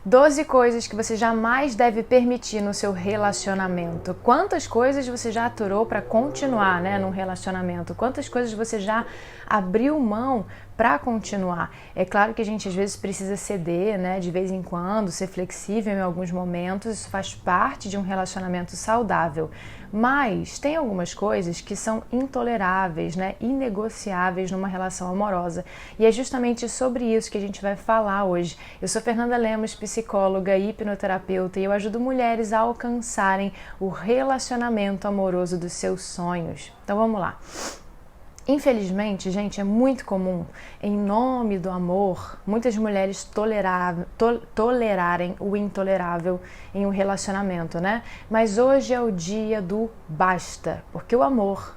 12 coisas que você jamais deve permitir no seu relacionamento. Quantas coisas você já aturou para continuar, num relacionamento? Quantas coisas você já abriu mão para continuar? É claro que a gente às vezes precisa ceder, de vez em quando, ser flexível em alguns momentos, isso faz parte de um relacionamento saudável. Mas tem algumas coisas que são intoleráveis, inegociáveis numa relação amorosa. E é justamente sobre isso que a gente vai falar hoje. Eu sou Fernanda Lemos, psicóloga e hipnoterapeuta, e eu ajudo mulheres a alcançarem o relacionamento amoroso dos seus sonhos. Então vamos lá. Infelizmente, gente, é muito comum, em nome do amor, muitas mulheres tolerarem o intolerável em um relacionamento, Mas hoje é o dia do basta, porque o amor,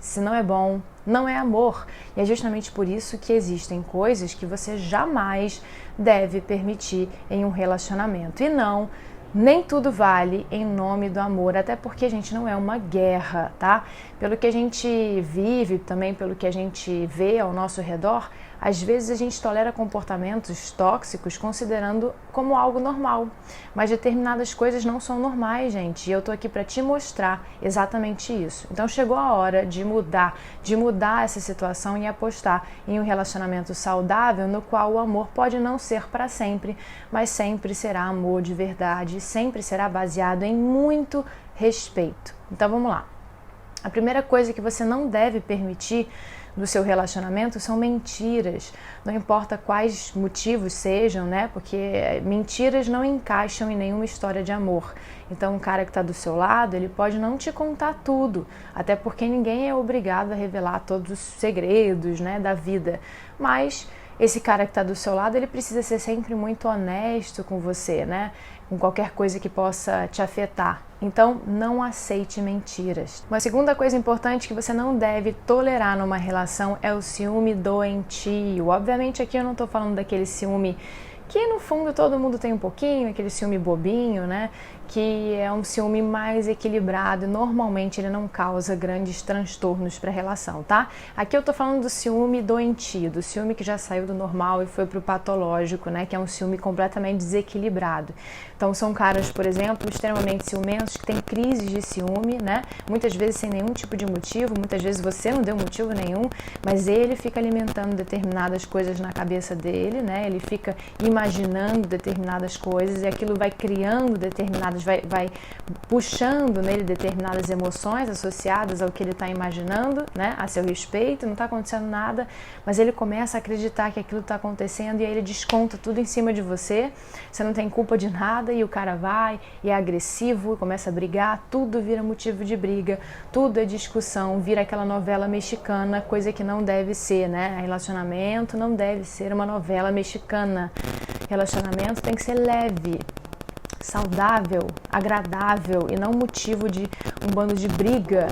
se não é bom, não é amor. E é justamente por isso que existem coisas que você jamais deve permitir em um relacionamento. E não, nem tudo vale em nome do amor, até porque a gente não é uma guerra, tá? Pelo que a gente vive, também pelo que a gente vê ao nosso redor, às vezes a gente tolera comportamentos tóxicos considerando como algo normal, mas determinadas coisas não são normais, gente, e eu tô aqui para te mostrar exatamente isso. Então chegou a hora de mudar essa situação e apostar em um relacionamento saudável no qual o amor pode não ser para sempre, mas sempre será amor de verdade, sempre será baseado em muito respeito. Então vamos lá. A primeira coisa que você não deve permitir no seu relacionamento são mentiras, não importa quais motivos sejam, porque mentiras não encaixam em nenhuma história de amor. Então, o cara que está do seu lado, ele pode não te contar tudo, até porque ninguém é obrigado a revelar todos os segredos, da vida. Mas esse cara que está do seu lado, ele precisa ser sempre muito honesto com você, com qualquer coisa que possa te afetar. Então, não aceite mentiras. Uma segunda coisa importante que você não deve tolerar numa relação é o ciúme doentio. Obviamente, aqui eu não estou falando daquele ciúme que no fundo todo mundo tem um pouquinho, aquele ciúme bobinho, que é um ciúme mais equilibrado e normalmente ele não causa grandes transtornos para a relação, tá? Aqui eu tô falando do ciúme doentio, do ciúme que já saiu do normal e foi pro patológico, que é um ciúme completamente desequilibrado. Então são caras, por exemplo, extremamente ciumentos que têm crises de ciúme, muitas vezes sem nenhum tipo de motivo, muitas vezes você não deu motivo nenhum, mas ele fica alimentando determinadas coisas na cabeça dele, ele fica imaginando determinadas coisas e aquilo vai criando vai puxando nele determinadas emoções associadas ao que ele está imaginando, a seu respeito, não está acontecendo nada, mas ele começa a acreditar que aquilo está acontecendo e aí ele desconta tudo em cima de você, você não tem culpa de nada e o cara vai e é agressivo, começa a brigar, tudo vira motivo de briga, tudo é discussão, vira aquela novela mexicana, coisa que não deve ser, Relacionamento não deve ser uma novela mexicana, relacionamento tem que ser leve, saudável, agradável e não motivo de um bando de briga,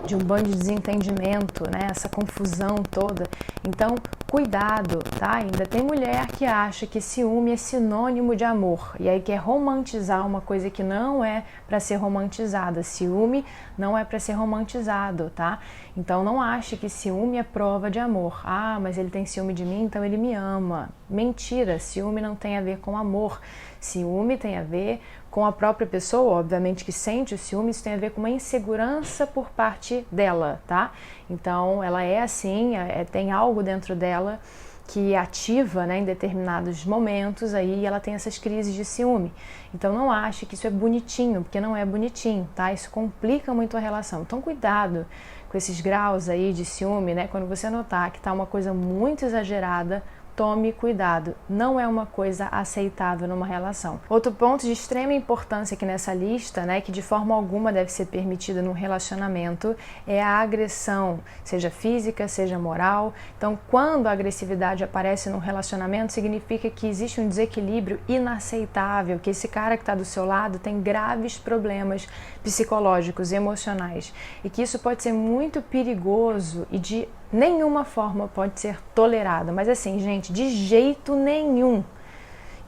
de um bando de desentendimento, essa confusão toda. Então, cuidado, tá? Ainda tem mulher que acha que ciúme é sinônimo de amor e aí quer romantizar uma coisa que não é para ser romantizada. Ciúme não é para ser romantizado, tá? Então, não ache que ciúme é prova de amor. Ah, mas ele tem ciúme de mim, então ele me ama. Mentira, ciúme não tem a ver com amor. Ciúme tem a ver com a própria pessoa, obviamente que sente o ciúme, isso tem a ver com uma insegurança por parte dela, tá? Então, ela é assim, tem algo dentro dela que ativa, em determinados momentos, aí ela tem essas crises de ciúme. Então, não ache que isso é bonitinho, porque não é bonitinho, tá? Isso complica muito a relação. Então, cuidado com esses graus aí de ciúme, Quando você notar que tá uma coisa muito exagerada, tome cuidado, não é uma coisa aceitável numa relação. Outro ponto de extrema importância aqui nessa lista, que de forma alguma deve ser permitida num relacionamento, é a agressão, seja física, seja moral. Então, quando a agressividade aparece num relacionamento, significa que existe um desequilíbrio inaceitável, que esse cara que está do seu lado tem graves problemas psicológicos, emocionais, e que isso pode ser muito perigoso e de nenhuma forma pode ser tolerado. Mas assim, gente, de jeito nenhum.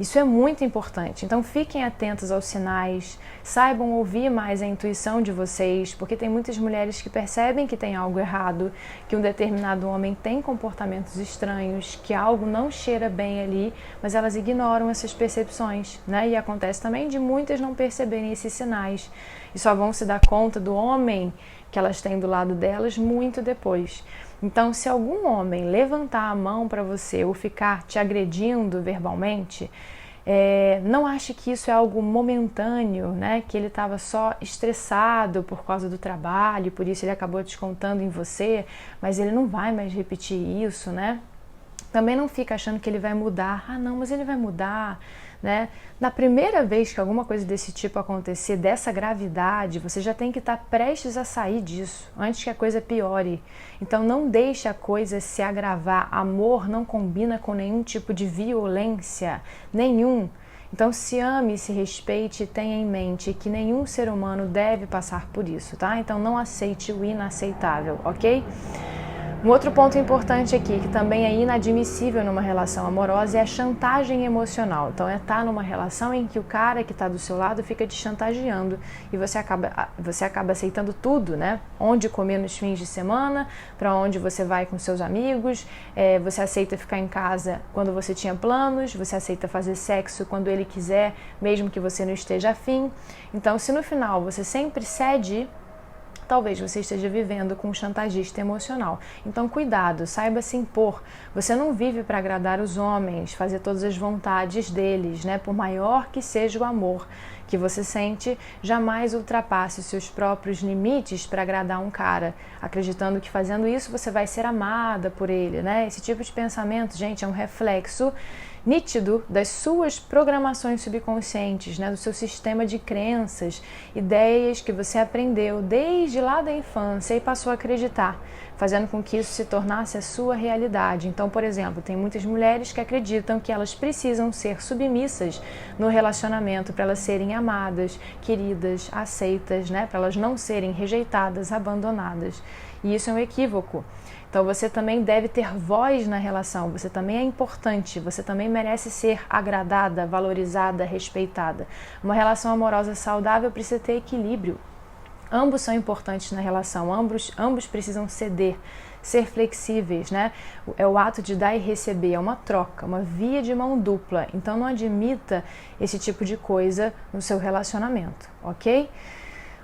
Isso é muito importante. Então fiquem atentos aos sinais, saibam ouvir mais a intuição de vocês, porque tem muitas mulheres que percebem que tem algo errado, que um determinado homem tem comportamentos estranhos, que algo não cheira bem ali, mas elas ignoram essas percepções, né? E acontece também de muitas não perceberem esses sinais e só vão se dar conta do homem que elas têm do lado delas muito depois. Então, se algum homem levantar a mão para você ou ficar te agredindo verbalmente, não ache que isso é algo momentâneo, né? Que ele estava só estressado por causa do trabalho, por isso ele acabou descontando em você, mas ele não vai mais repetir isso, né? Também não fica achando que ele vai mudar. Ah, não, mas ele vai mudar, né? Na primeira vez que alguma coisa desse tipo acontecer, dessa gravidade, você já tem que estar prestes a sair disso, antes que a coisa piore. Então não deixe a coisa se agravar. Amor não combina com nenhum tipo de violência, nenhum. Então se ame, se respeite e tenha em mente que nenhum ser humano deve passar por isso, tá? Então não aceite o inaceitável, ok? Um outro ponto importante aqui, que também é inadmissível numa relação amorosa, é a chantagem emocional. Então é estar numa relação em que o cara que está do seu lado fica te chantageando e você acaba aceitando tudo, né? Onde comer nos fins de semana, para onde você vai com seus amigos, você aceita ficar em casa quando você tinha planos, você aceita fazer sexo quando ele quiser, mesmo que você não esteja afim. Então se no final você sempre cede, talvez você esteja vivendo com um chantagista emocional. Então cuidado, saiba se impor. Você não vive para agradar os homens, fazer todas as vontades deles, né? Por maior que seja o amor que você sente, jamais ultrapasse os seus próprios limites para agradar um cara, acreditando que fazendo isso você vai ser amada por ele, né? Esse tipo de pensamento, gente, é um reflexo nítido das suas programações subconscientes, né, do seu sistema de crenças, ideias que você aprendeu desde lá da infância e passou a acreditar, fazendo com que isso se tornasse a sua realidade. Então, por exemplo, tem muitas mulheres que acreditam que elas precisam ser submissas no relacionamento para elas serem amadas, queridas, aceitas, né, para elas não serem rejeitadas, abandonadas. E isso é um equívoco. Então você também deve ter voz na relação, você também é importante, você também merece ser agradada, valorizada, respeitada. Uma relação amorosa saudável precisa ter equilíbrio. Ambos são importantes na relação, ambos precisam ceder, ser flexíveis, né? É o ato de dar e receber, é uma troca, uma via de mão dupla. Então não admita esse tipo de coisa no seu relacionamento, ok?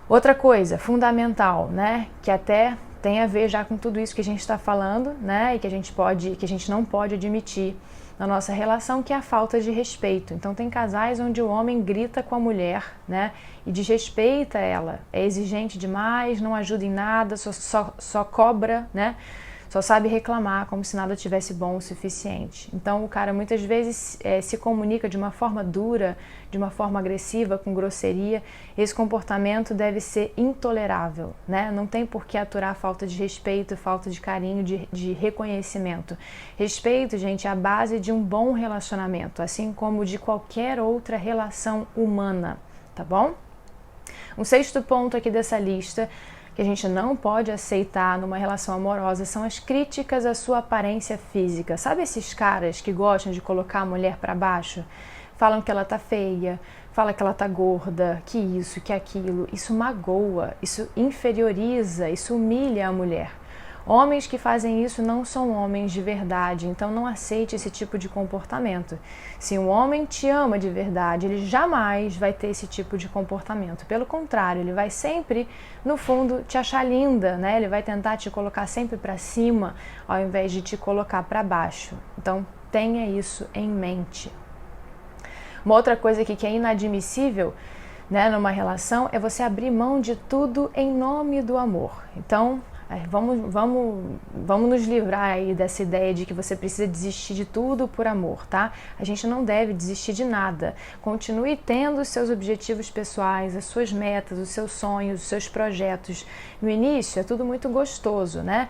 Outra coisa fundamental, né? Que até tem a ver já com tudo isso que a gente está falando, né? E que a gente não pode admitir na nossa relação, que é a falta de respeito. Então tem casais onde o homem grita com a mulher, né? E desrespeita ela, é exigente demais, não ajuda em nada, só cobra, né? Só sabe reclamar como se nada tivesse bom o suficiente. Então o cara muitas vezes se comunica de uma forma dura, de uma forma agressiva, com grosseria. Esse comportamento deve ser intolerável, né? Não tem por que aturar falta de respeito, falta de carinho, de reconhecimento. Respeito, gente, é a base de um bom relacionamento, assim como de qualquer outra relação humana, tá bom? Um sexto ponto aqui dessa lista que a gente não pode aceitar numa relação amorosa são as críticas à sua aparência física. Sabe esses caras que gostam de colocar a mulher para baixo? Falam que ela tá feia, fala que ela tá gorda, que isso, que aquilo. Isso magoa, isso inferioriza, isso humilha a mulher. Homens que fazem isso não são homens de verdade, então não aceite esse tipo de comportamento. Se um homem te ama de verdade, ele jamais vai ter esse tipo de comportamento. Pelo contrário, ele vai sempre, no fundo, te achar linda, né? Ele vai tentar te colocar sempre para cima, ao invés de te colocar para baixo. Então, tenha isso em mente. Uma outra coisa aqui que é inadmissível, né, numa relação, é você abrir mão de tudo em nome do amor. Então, vamos nos livrar aí dessa ideia de que você precisa desistir de tudo por amor, tá? A gente não deve desistir de nada. Continue tendo os seus objetivos pessoais, as suas metas, os seus sonhos, os seus projetos. No início é tudo muito gostoso, né?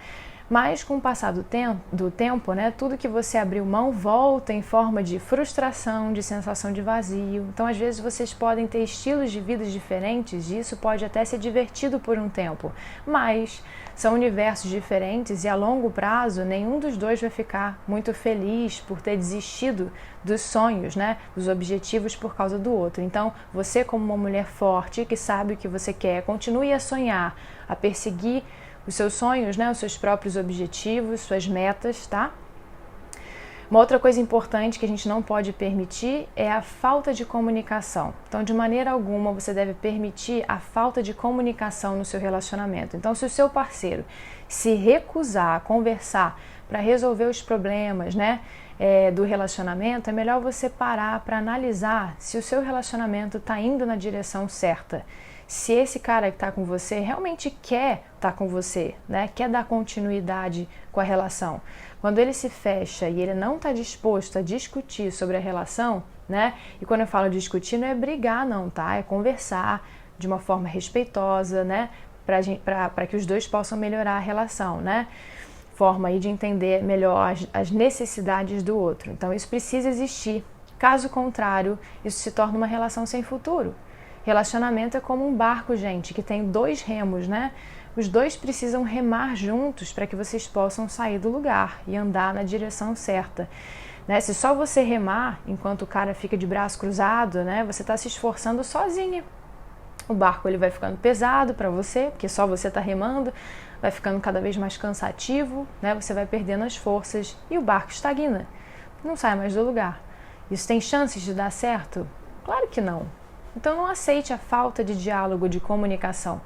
Mas com o passar do tempo, né, tudo que você abriu mão volta em forma de frustração, de sensação de vazio. Então, às vezes, vocês podem ter estilos de vida diferentes e isso pode até ser divertido por um tempo, mas são universos diferentes e a longo prazo nenhum dos dois vai ficar muito feliz por ter desistido dos sonhos, né, dos objetivos por causa do outro. Então, você como uma mulher forte que sabe o que você quer, continue a sonhar, a perseguir os seus sonhos, né, os seus próprios objetivos, suas metas, tá? Uma outra coisa importante que a gente não pode permitir é a falta de comunicação. Então, de maneira alguma, você deve permitir a falta de comunicação no seu relacionamento. Então, se o seu parceiro se recusar a conversar para resolver os problemas, né, do relacionamento, é melhor você parar para analisar se o seu relacionamento está indo na direção certa. Se esse cara que está com você realmente quer estar com você, né? Quer dar continuidade com a relação. Quando ele se fecha e ele não está disposto a discutir sobre a relação, né? E quando eu falo discutir, não é brigar não, tá? É conversar de uma forma respeitosa, né? Para que os dois possam melhorar a relação, né? Forma aí de entender melhor as necessidades do outro. Então isso precisa existir. Caso contrário, isso se torna uma relação sem futuro. Relacionamento é como um barco, gente, que tem 2 remos, né? Os dois precisam remar juntos para que vocês possam sair do lugar e andar na direção certa. Né? Se só você remar enquanto o cara fica de braço cruzado, né? Você está se esforçando sozinha. O barco ele vai ficando pesado para você, porque só você está remando, vai ficando cada vez mais cansativo, né? Você vai perdendo as forças e o barco estagna, não sai mais do lugar. Isso tem chances de dar certo? Claro que não. Então não aceite a falta de diálogo, de comunicação,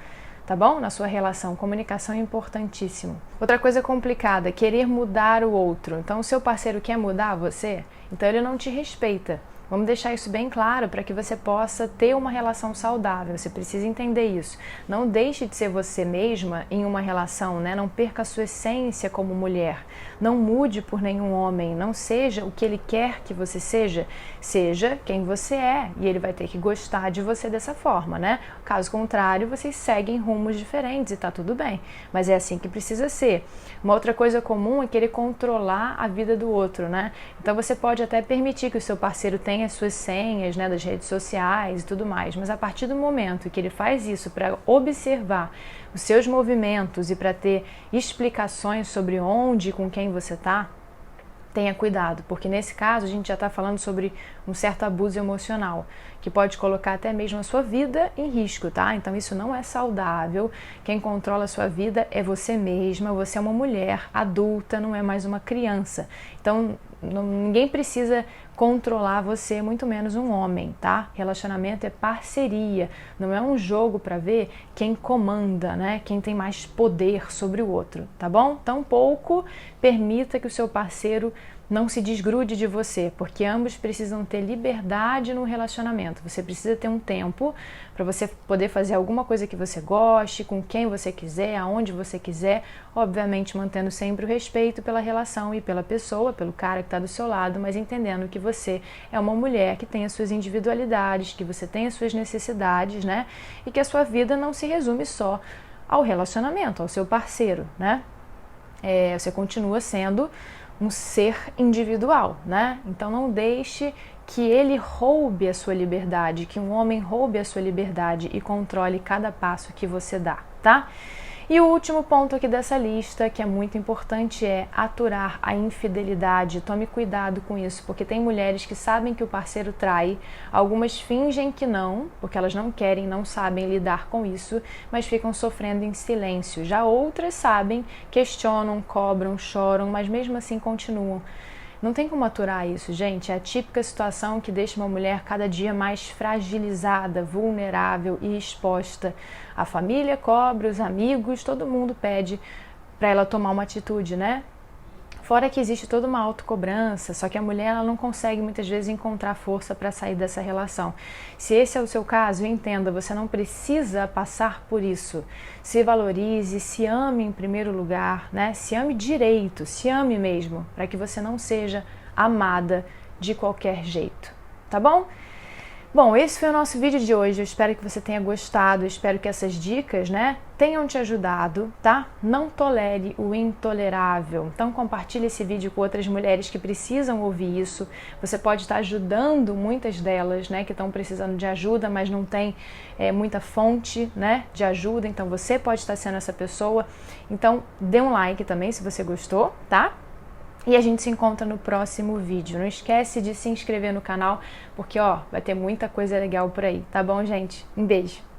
tá bom? Na sua relação, comunicação é importantíssimo. Outra coisa complicada, querer mudar o outro. Então o seu parceiro quer mudar você, então ele não te respeita. Vamos deixar isso bem claro para que você possa ter uma relação saudável. Você precisa entender isso. Não deixe de ser você mesma em uma relação, né? Não perca a sua essência como mulher. Não mude por nenhum homem. Não seja o que ele quer que você seja. Seja quem você é. E ele vai ter que gostar de você dessa forma, né? Caso contrário, vocês seguem rumos diferentes e tá tudo bem. Mas é assim que precisa ser. Uma outra coisa comum é querer controlar a vida do outro, né? Então você pode até permitir que o seu parceiro tenha as suas senhas, né, das redes sociais e tudo mais, mas a partir do momento que ele faz isso para observar os seus movimentos e para ter explicações sobre onde e com quem você está, tenha cuidado, porque nesse caso a gente já está falando sobre um certo abuso emocional, que pode colocar até mesmo a sua vida em risco, tá? Então isso não é saudável. Quem controla a sua vida é você mesma, você é uma mulher adulta, não é mais uma criança. Então ninguém precisa controlar você, muito menos um homem, tá? Relacionamento é parceria, não é um jogo para ver quem comanda, né? Quem tem mais poder sobre o outro, tá bom? Tampouco permita que o seu parceiro não se desgrude de você, porque ambos precisam ter liberdade no relacionamento. Você precisa ter um tempo para você poder fazer alguma coisa que você goste, com quem você quiser, aonde você quiser, obviamente mantendo sempre o respeito pela relação e pela pessoa, pelo cara que está do seu lado, mas entendendo que você é uma mulher que tem as suas individualidades, que você tem as suas necessidades, né? E que a sua vida não se resume só ao relacionamento, ao seu parceiro, né? Você continua sendo um ser individual, né? Então não deixe que ele roube a sua liberdade, que um homem roube a sua liberdade e controle cada passo que você dá, tá? E o último ponto aqui dessa lista, que é muito importante, é aturar a infidelidade. Tome cuidado com isso, porque tem mulheres que sabem que o parceiro trai, algumas fingem que não, porque elas não querem, não sabem lidar com isso, mas ficam sofrendo em silêncio. Já outras sabem, questionam, cobram, choram, mas mesmo assim continuam. Não tem como aturar isso, gente. É a típica situação que deixa uma mulher cada dia mais fragilizada, vulnerável e exposta. A família cobra, os amigos, todo mundo pede para ela tomar uma atitude, né? Fora que existe toda uma autocobrança, só que a mulher ela não consegue muitas vezes encontrar força para sair dessa relação. Se esse é o seu caso, entenda, você não precisa passar por isso. Se valorize, se ame em primeiro lugar, né? Se ame direito, se ame mesmo, para que você não seja amada de qualquer jeito, tá bom? Bom, esse foi o nosso vídeo de hoje. Eu espero que você tenha gostado, eu espero que essas dicas, né, tenham te ajudado, tá? Não tolere o intolerável. Então compartilhe esse vídeo com outras mulheres que precisam ouvir isso. Você pode estar ajudando muitas delas, né, que estão precisando de ajuda, mas não tem muita fonte, né, de ajuda. Então você pode estar sendo essa pessoa. Então dê um like também se você gostou, tá? E a gente se encontra no próximo vídeo. Não esquece de se inscrever no canal, porque ó, vai ter muita coisa legal por aí, tá bom, gente? Um beijo!